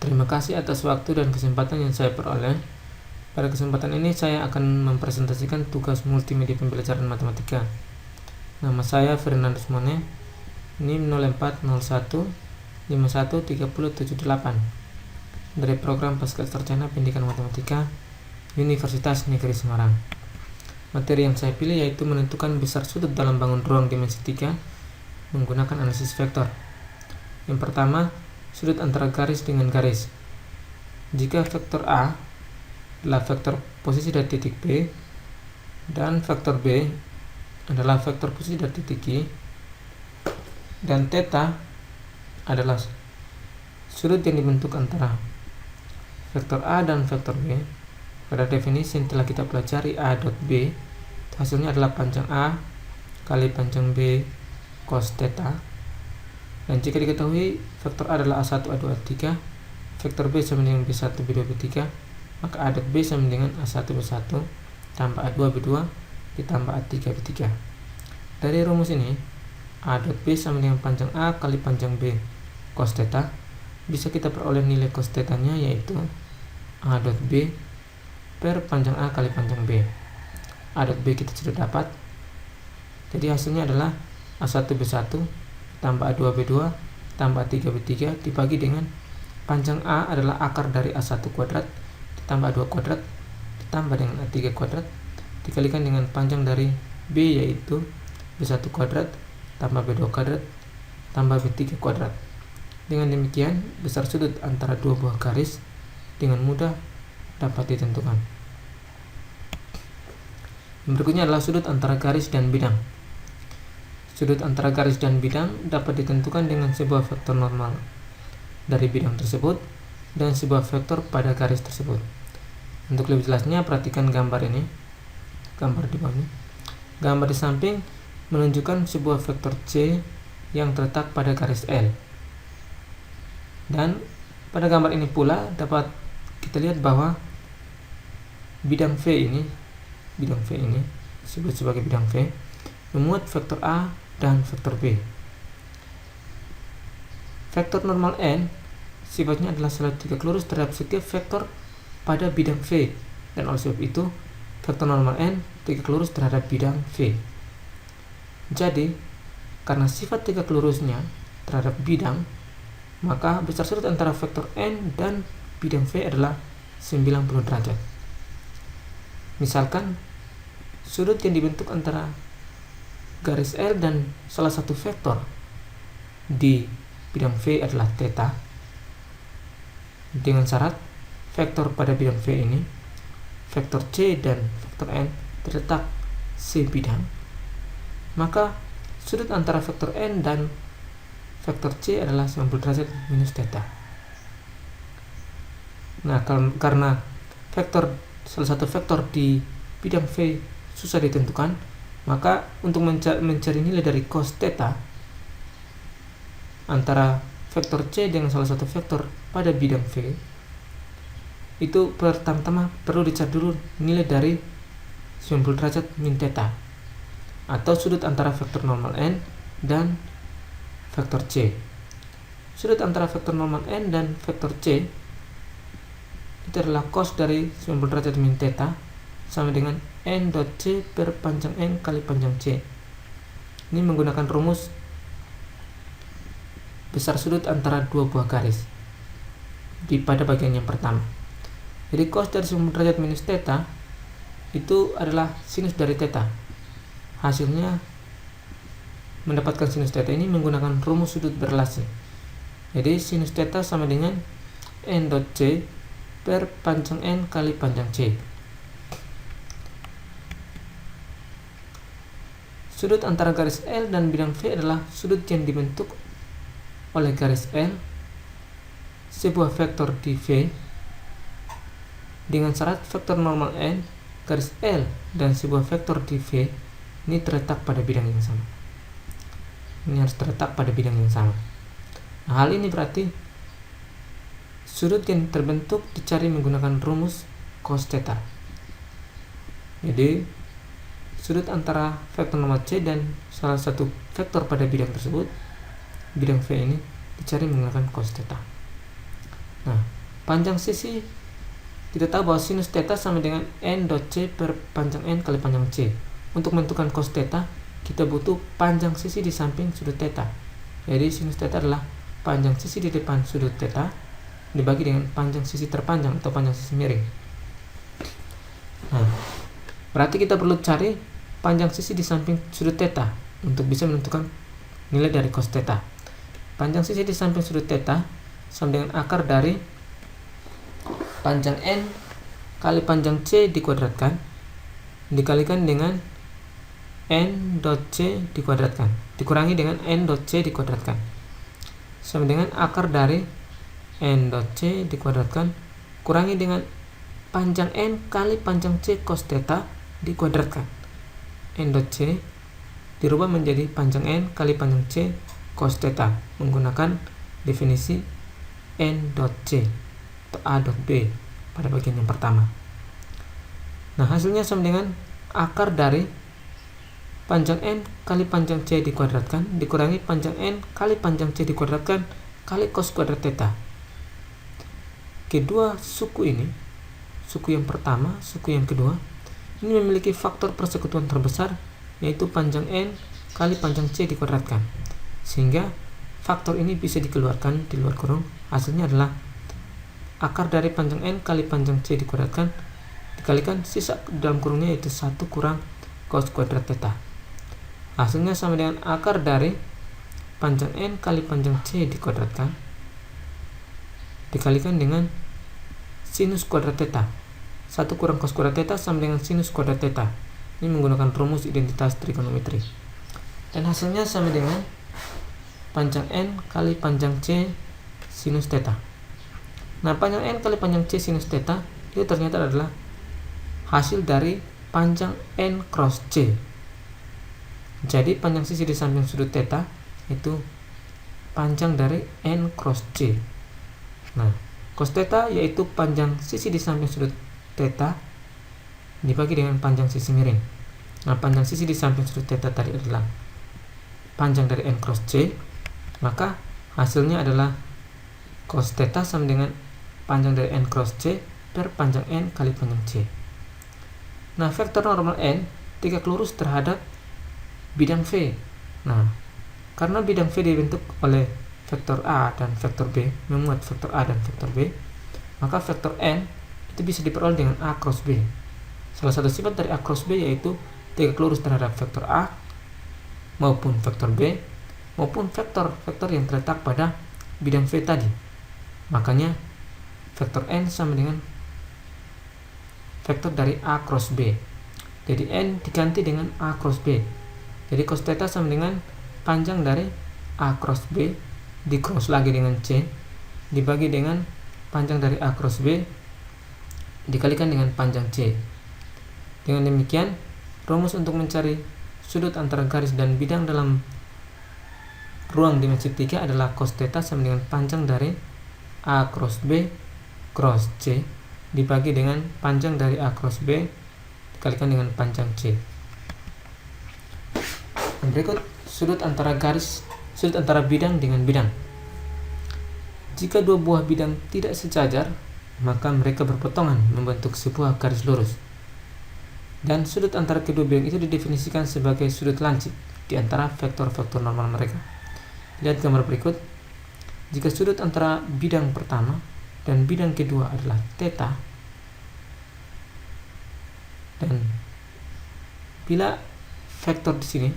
Terima kasih atas waktu dan kesempatan yang saya peroleh. Pada kesempatan ini saya akan mempresentasikan tugas multimedia pembelajaran matematika. Nama saya Fernandus Mone, NIM 0401 513078 dari program Pasca Sarjana Pendidikan Matematika Universitas Negeri Semarang. Materi yang saya pilih yaitu menentukan besar sudut dalam bangun ruang dimensi 3 menggunakan analisis vektor. Yang pertama, sudut antara garis dengan garis. Jika vektor A adalah vektor posisi dari titik B dan vektor B adalah vektor posisi dari titik G, dan theta adalah sudut yang dibentuk antara vektor A dan vektor B. Pada definisi yang telah kita pelajari, A dot B hasilnya adalah panjang A kali panjang B cos theta. Dan jika diketahui vektor A adalah A1, A2, A3, vektor B sama dengan B1, B2, B3, maka A dot B sama dengan A1, B1 tambah A2, B2 ditambah A3, B3. Dari rumus ini, A dot B sama dengan panjang A kali panjang B cos theta. Bisa kita peroleh nilai cos theta-nya yaitu A dot B per panjang A kali panjang B. A dot B kita sudah dapat. Jadi hasilnya adalah A1, B1 tambah A2, B2 tambah A3, B3 dibagi dengan panjang A adalah akar dari A1 kuadrat ditambah A2 kuadrat ditambah dengan A3 kuadrat dikalikan dengan panjang dari B yaitu B1 kuadrat tambah B2 kuadrat tambah B3 kuadrat. Dengan demikian, besar sudut antara dua buah garis dengan mudah dapat ditentukan. Berikutnya adalah sudut antara garis dan bidang. Sudut antara garis dan bidang dapat ditentukan dengan sebuah vektor normal dari bidang tersebut dan sebuah vektor pada garis tersebut. Untuk lebih jelasnya, perhatikan gambar ini. Gambar di bawah ini. Gambar di samping menunjukkan sebuah vektor C yang terletak pada garis L. Dan pada gambar ini pula dapat kita lihat bahwa bidang V ini disebut sebagai bidang V memuat vektor A dan vektor B. Vektor normal N sifatnya adalah selalu tegak lurus terhadap setiap vektor pada bidang V, dan oleh sebab itu vektor normal N tegak lurus terhadap bidang V. Jadi, karena sifat tegak lurusnya terhadap bidang, maka besar sudut antara vektor N dan bidang V adalah 90 derajat. Misalkan, sudut yang dibentuk antara garis L dan salah satu vektor di bidang V adalah theta, dengan syarat vektor pada bidang V ini, vektor C dan vektor N terletak C bidang, maka sudut antara vektor N dan vektor C adalah 90 derajat minus theta. Nah, karena salah satu vektor di bidang V susah ditentukan, maka untuk mencari nilai dari cos theta antara vektor C dengan salah satu vektor pada bidang V, itu pertama-tama perlu dicari dulu nilai dari 90 derajat min theta atau sudut antara vektor normal N dan vektor C. Sudut antara vektor normal N dan vektor C itu adalah cos dari 90 derajat min theta sama dengan N dot C per panjang N kali panjang C. Ini menggunakan rumus besar sudut antara dua buah garis pada bagian yang pertama. Jadi cos dari 90 derajat minus theta itu adalah sinus dari theta. Hasilnya mendapatkan sinus theta ini menggunakan rumus sudut berelasi. Jadi sinus theta sama dengan N dot C per panjang N kali panjang C. Sudut antara garis L dan bidang V adalah sudut yang dibentuk oleh garis L, sebuah vektor di V, dengan syarat vektor normal N, garis L, dan sebuah vektor di V ini terletak pada bidang yang sama. Ini harus terletak pada bidang yang sama. Nah, hal ini berarti sudut yang terbentuk dicari menggunakan rumus cos theta. Jadi sudut antara vektor normal C dan salah satu vektor pada bidang tersebut, bidang V ini, dicari menggunakan cos theta. Nah, panjang sisi kita tahu bahwa sinus theta sama dengan n dot c per panjang n kali panjang c. Untuk menentukan cos theta kita butuh panjang sisi di samping sudut theta. Jadi sinus theta adalah panjang sisi di depan sudut theta dibagi dengan panjang sisi terpanjang atau panjang sisi miring. Nah, berarti kita perlu cari panjang sisi di samping sudut theta untuk bisa menentukan nilai dari cos theta. Panjang sisi di samping sudut theta sama dengan akar dari panjang n kali panjang c dikuadratkan dikalikan dengan n dot c dikuadratkan dikurangi dengan n dot c dikuadratkan sama dengan akar dari n dot c dikuadratkan kurangi dengan panjang n kali panjang c cos theta dikuadratkan. N dot c dirubah menjadi panjang n kali panjang c cos theta menggunakan definisi n dot c atau a dot b pada bagian yang pertama. Nah, hasilnya sama dengan akar dari panjang n kali panjang c dikuadratkan dikurangi panjang n kali panjang c dikuadratkan kali cos kuadrat theta. Kedua suku ini, suku yang pertama, suku yang kedua, ini memiliki faktor persekutuan terbesar yaitu panjang n kali panjang c dikuadratkan, sehingga faktor ini bisa dikeluarkan di luar kurung. Hasilnya adalah akar dari panjang n kali panjang c dikuadratkan dikalikan sisa dalam kurungnya yaitu 1 kurang cos kuadrat theta. Hasilnya sama dengan akar dari panjang n kali panjang c dikuadratkan dikalikan dengan sinus kuadrat theta. 1 kurang cos kuadrat theta sama dengan sinus kuadrat theta. Ini menggunakan rumus identitas trigonometri. Dan hasilnya sama dengan panjang n kali panjang c sinus theta. Nah, panjang n kali panjang c sinus theta itu ternyata adalah hasil dari panjang n cross c. Jadi panjang sisi di samping sudut theta itu panjang dari n cross c. Nah, cos theta yaitu panjang sisi di samping sudut theta dibagi dengan panjang sisi miring. Nah, panjang sisi di samping sudut theta tadi adalah panjang dari n cross c, maka hasilnya adalah cos theta sama dengan panjang dari n cross c per panjang n kali panjang c. Nah, vektor normal n tegak lurus terhadap bidang V. Nah, karena bidang V dibentuk oleh vektor A dan vektor B, memuat vektor A dan vektor B, maka vektor n itu bisa diperoleh dengan A cross B. Salah satu sifat dari A cross B yaitu tegak lurus terhadap vektor A maupun vektor B maupun vektor-vektor yang terletak pada bidang V tadi. Makanya vektor n sama dengan vektor dari A cross B. Jadi n diganti dengan A cross B. Jadi cos theta sama dengan panjang dari A cross B di cross lagi dengan C dibagi dengan panjang dari A cross B dikalikan dengan panjang C. Dengan demikian, rumus untuk mencari sudut antara garis dan bidang dalam ruang dimensi 3 adalah cos theta sama dengan panjang dari A cross B cross C dibagi dengan panjang dari A cross B dikalikan dengan panjang C. Berikut sudut antara bidang dengan bidang. Jika dua buah bidang tidak sejajar, maka mereka berpotongan membentuk sebuah garis lurus. Dan sudut antara kedua bidang itu didefinisikan sebagai sudut lancip di antara vektor-vektor normal mereka. Lihat gambar berikut. Jika sudut antara bidang pertama dan bidang kedua adalah theta, dan bila vektor di sini,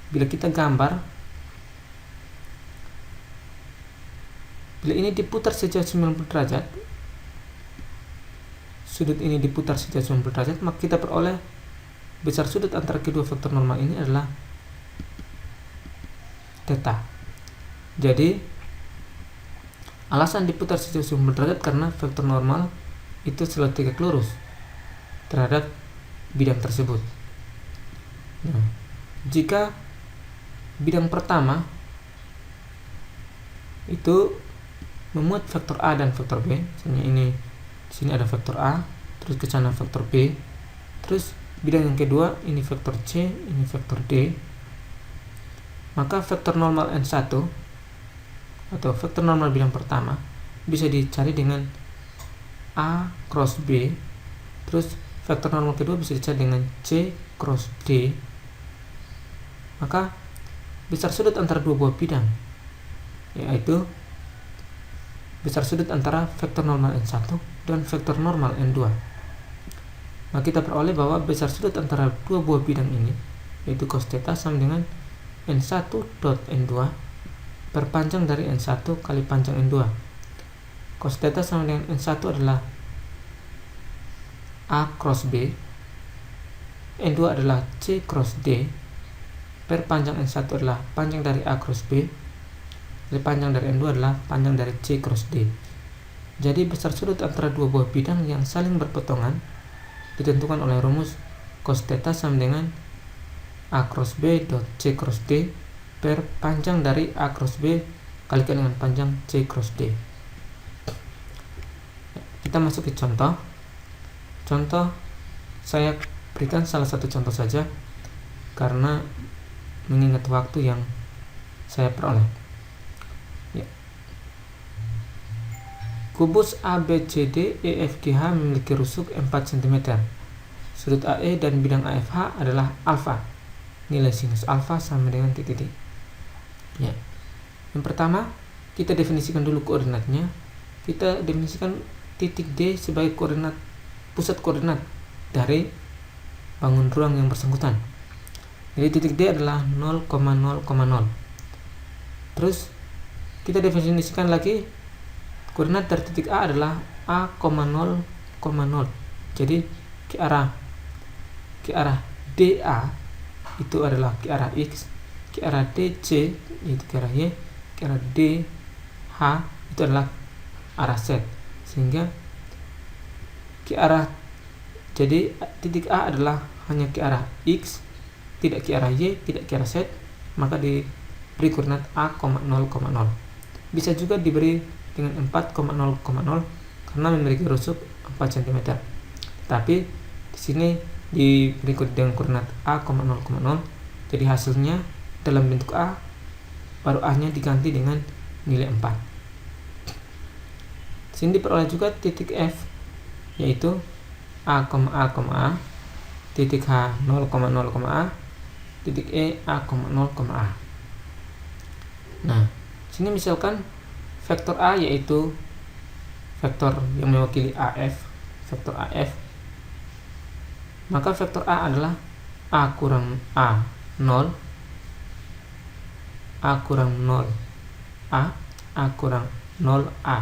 bila kita gambar, bila ini diputar sejauh 90 derajat, sudut ini diputar sejauh 90 derajat, maka kita peroleh besar sudut antara kedua vektor normal ini adalah theta. Jadi alasan diputar sejauh 90 derajat karena vektor normal itu selalu tegak lurus terhadap bidang tersebut. Nah, jika bidang pertama itu memuat vektor A dan vektor B, misalnya ini di sini ada vektor A, terus ke sana vektor B, terus bidang yang kedua ini vektor C, ini vektor D, maka vektor normal N1 atau vektor normal bidang pertama bisa dicari dengan A cross B, terus vektor normal kedua bisa dicari dengan C cross D, maka besar sudut antara dua buah bidang yaitu besar sudut antara vektor normal N1 dan vektor normal N2. Nah, kita peroleh bahwa besar sudut antara dua buah bidang ini yaitu cos theta sama dengan N1 dot N2 per panjang dari N1 kali panjang N2. Cos theta sama dengan N1 adalah A cross B, N2 adalah C cross D, per panjang N1 adalah panjang dari A cross B, jadi panjang dari N2 adalah panjang dari C cross D. Jadi besar sudut antara dua buah bidang yang saling berpotongan ditentukan oleh rumus cos theta sama dengan A cross B dot C cross D per panjang dari A cross B kalikan dengan panjang C cross D. Kita masuk ke contoh. Contoh saya berikan salah satu contoh saja karena mengingat waktu yang saya peroleh. Ya. Kubus ABCD EFGH memiliki rusuk 4 cm. Sudut AE dan bidang AFH adalah alfa. Nilai sinus alfa sama dengan titik. Ya. Yang pertama, kita definisikan dulu koordinatnya. Kita definisikan titik D sebagai pusat koordinat dari bangun ruang yang bersangkutan. Jadi titik D adalah 0,0,0. Terus kita definisikan lagi koordinat dari titik A adalah A, 0,0. Jadi ke arah DA itu adalah ke arah X, ke arah DC itu ke arah Y, ke arah DH itu adalah arah Z. Sehingga jadi titik A adalah hanya ke arah X, tidak ke arah Y, tidak ke arah Z, maka diberi koordinat A, 0,0. Bisa juga diberi dengan 4,0,0 karena memiliki rusuk 4 cm. Tapi di sini diberi dengan koordinat A, 0,0. Jadi hasilnya dalam bentuk A, baru A-nya diganti dengan nilai 4. Di sini diperoleh juga titik F, yaitu A, titik H 0,0, titik E A, 0,A. Nah, sini misalkan vektor A yaitu vektor yang mewakili AF, vektor AF. Maka vektor A adalah A kurang A 0, A kurang 0 A, A kurang 0A.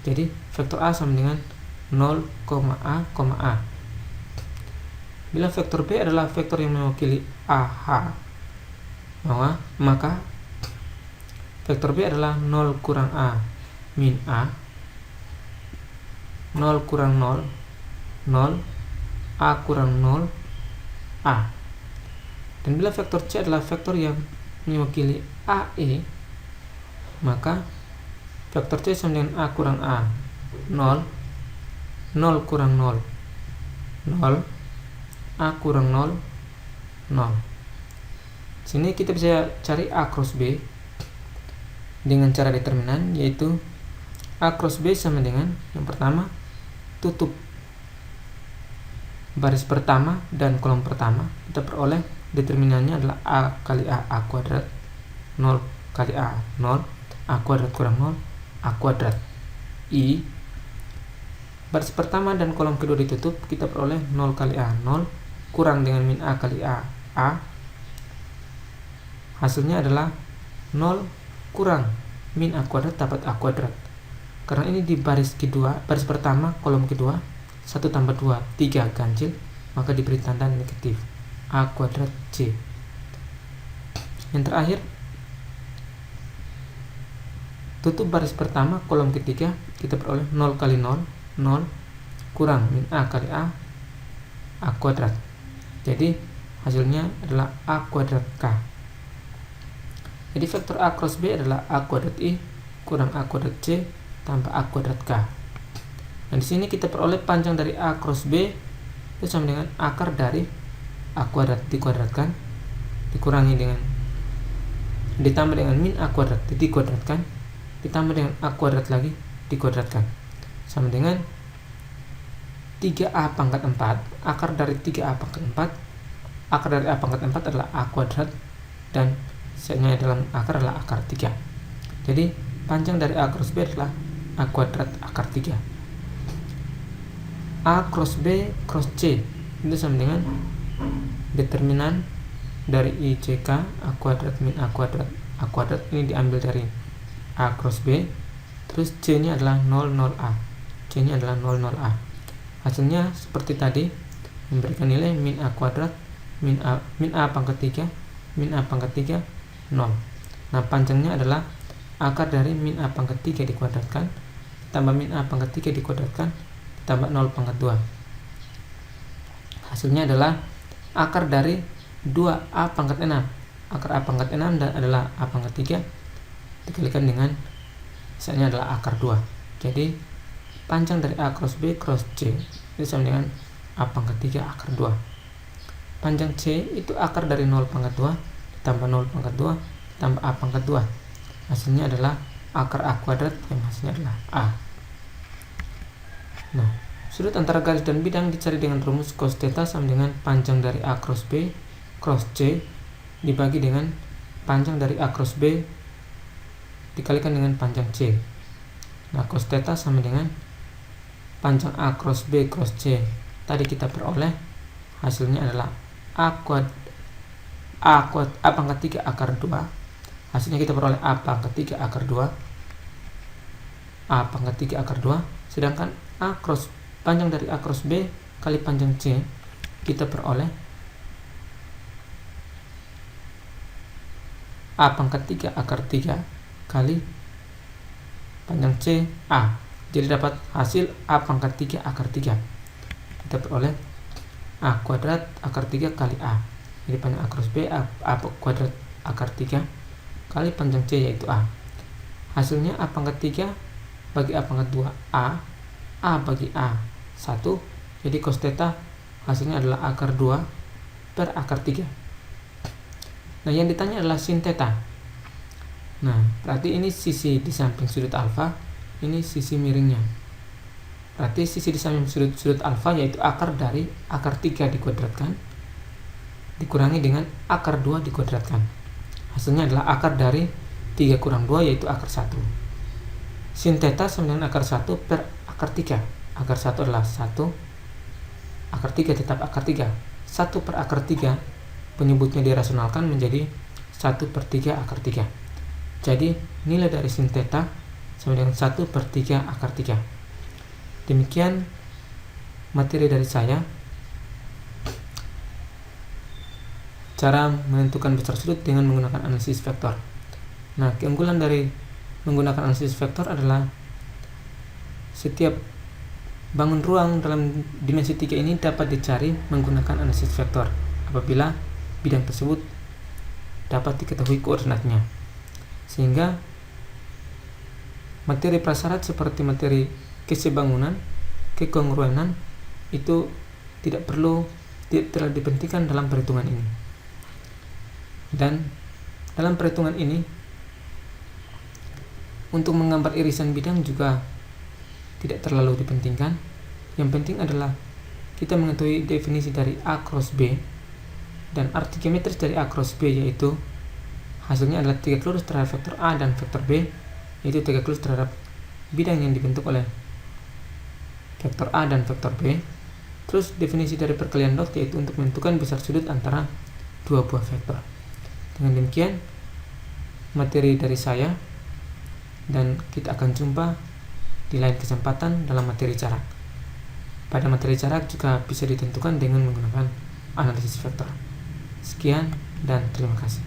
Jadi vektor A sama dengan 0, A, A. Bila vektor B adalah vektor yang mewakili AH, maka vektor B adalah 0 kurang A min A, 0 kurang 0, 0, A kurang 0, A. Dan bila vektor C adalah vektor yang mewakili AE, maka vektor C sama dengan A kurang A, 0, 0 kurang 0, 0, A kurang 0, 0. Sini kita bisa cari A cross B dengan cara determinan, yaitu A cross B sama dengan yang pertama tutup baris pertama dan kolom pertama. Kita peroleh determinannya adalah A kali A kuadrat, 0 kali A 0, A kuadrat kurang 0, A kuadrat. I baris pertama dan kolom kedua ditutup, kita peroleh 0 kali A 0 kurang dengan min A kali A, A. Hasilnya adalah 0 kurang min A kuadrat dapat A kuadrat. Karena ini di baris kedua, baris pertama kolom kedua 1 tambah 2 3 ganjil, maka diberi tanda negatif A kuadrat C. Yang terakhir, tutup baris pertama kolom ketiga, kita peroleh 0 kali 0, 0 kurang min A kali A kuadrat. Jadi hasilnya adalah A kuadrat K. Jadi vektor A cross B adalah A kuadrat I kurang A kuadrat C tambah A kuadrat K. Nah, di sini kita peroleh panjang dari A cross B itu sama dengan akar dari A kuadrat dikuadratkan dikurangi dengan ditambah dengan min A kuadrat dikuadratkan ditambah dengan A kuadrat lagi dikuadratkan, sama dengan 3A pangkat 4. Akar dari 3A pangkat 4, akar dari A pangkat 4 adalah A kuadrat, dan setnya dalam akar adalah akar 3. Jadi panjang dari A cross B adalah A kuadrat akar 3. A cross B cross C itu sama dengan determinan dari IJK A kuadrat min A kuadrat. A kuadrat ini diambil dari A cross B, terus C nya adalah 00A. C nya adalah 00A. Hasilnya seperti tadi, memberikan nilai min A kuadrat min A pangkat 3 min A pangkat 3 0. Nah, panjangnya adalah akar dari min A pangkat 3 dikuadratkan tambah min A pangkat 3 dikuadratkan tambah 0 pangkat 2. Hasilnya adalah akar dari 2A pangkat 6. Akar A pangkat 6 adalah A pangkat 3 dikalikan dengan misalnya adalah akar 2. Jadi panjang dari A cross B cross C itu sama dengan A pangkat 3 akar 2. Panjang C itu akar dari 0 pangkat 2 tambah 0 pangkat 2 tambah A pangkat 2. Hasilnya adalah akar A kuadrat yang hasilnya adalah A. Nah, sudut antara garis dan bidang dicari dengan rumus cos theta sama dengan panjang dari A cross B cross C dibagi dengan panjang dari A cross B dikalikan dengan panjang C. Nah, cos theta sama dengan panjang A cross B cross C tadi kita peroleh hasilnya adalah A pangkat 3 akar 2. Hasilnya kita peroleh A pangkat 3 akar 2 A pangkat 3 akar 2, sedangkan panjang dari A cross B kali panjang C kita peroleh A pangkat 3 akar 3 kali panjang C A. Jadi dapat hasil A pangkat 3 akar 3. Kita peroleh A kuadrat akar 3 kali A. Jadi panjang A cross B A kuadrat akar 3 kali panjang C yaitu A. Hasilnya A pangkat 3 bagi A pangkat 2 A bagi A 1. Jadi cos theta hasilnya adalah akar 2 per akar 3. Nah, yang ditanya adalah sin theta. Nah, berarti ini sisi di samping sudut alfa, ini sisi miringnya. Berarti sisi di samping sudut alfa yaitu akar dari akar 3 dikuadratkan dikurangi dengan akar 2 dikuadratkan. Hasilnya adalah akar dari 3 kurang 2 yaitu akar 1. Sin theta sama dengan akar 1 per akar 3. Akar 1 adalah 1, akar 3 tetap akar 3. 1 per akar 3 penyebutnya dirasionalkan menjadi 1 per 3 akar 3. Jadi nilai dari sin theta sama dengan 1 per 3 akar 3. Demikian materi dari saya, cara menentukan besar sudut dengan menggunakan analisis vektor. Nah, keunggulan dari menggunakan analisis vektor adalah setiap bangun ruang dalam dimensi 3 ini dapat dicari menggunakan analisis vektor apabila bidang tersebut dapat diketahui koordinatnya. Sehingga materi prasyarat seperti materi kesebangunan, kekongruenan itu tidak terlalu dipentingkan dalam perhitungan ini. Dan dalam perhitungan ini untuk menggambar irisan bidang juga tidak terlalu dipentingkan. Yang penting adalah kita mengetahui definisi dari A cross B dan arti geometris dari A cross B, yaitu hasilnya adalah 3 lurus terhadap vektor A dan vektor B, yaitu 3 lurus terhadap bidang yang dibentuk oleh vektor A dan vektor B. Terus definisi dari perkalian dot yaitu untuk menentukan besar sudut antara dua buah vektor. Dengan demikian materi dari saya, dan kita akan jumpa di lain kesempatan dalam materi jarak. Pada materi jarak juga bisa ditentukan dengan menggunakan analisis vektor. Sekian dan terima kasih.